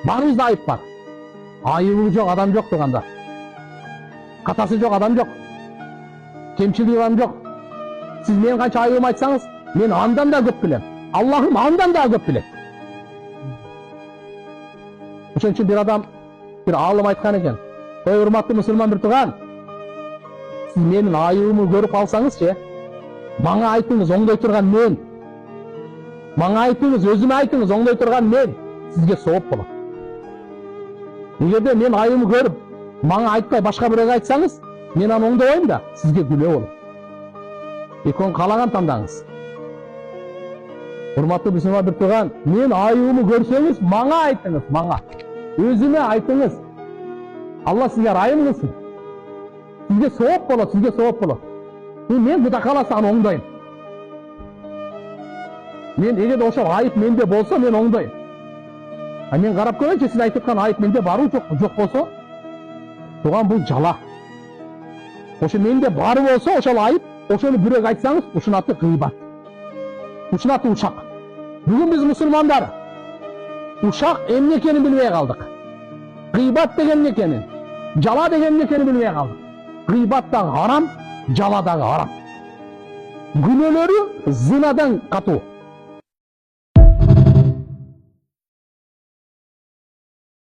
Баарыбызда айып бар. Айыбы жок адам жок турганда. Катасы жок адам жок. Кемчилиги адам жок. Siz men kança ayыбымды айтсаңыз, мен андан да көп билем. Аллахым андан да көп билет. Ошон үчүн бир адам, бир алым айткан экен. Ой, урматтуу мусулман бир тууган, siz менин айыбымды көрүп алсаңызчы, мага айтыңыз, оңдой турган мен. Мага айтыңыз, өзүмө айтыңыз, оңдой турган мен. Сизге сооп болот. Эгерде мен айыбымды көрүп, мага айтпай башка бирөөгө айтсаңыз, мен аны оңдобойм да, сизге күнөө болот. Экөөнү каалаган тандаңыз. Урматтуу мусулман бир тууган, мен айыбымды көрсөңүз, мага айтыңыз, мага. Өзүмө айтыңыз. Алла сизге райым кылсын. Сизге сооп болот, сизге сооп болот. Мен Кудай кааласа аны оңдойм. Мен эгерде ошол айып менде болсо, мен оңдойм. А мен карап көрөйүнчү, сиз айтып аткан айып менде барбы жокпу? Жок болсо, тууган бул жала. Ошо менде бар болсо, ошол айып, ошону бирөөгө айтсаңыз, ушунун аты гыйбат. Ушунун аты ушак. Бүгүн биз мусулмандар ушак эмне экенин билбей калдык. Гыйбат деген эмне экенин, жала деген эмне экенин билбей калдык. Гыйбат дагы харам, жала дагы харам. Күнөөлөрү зынадан катуу.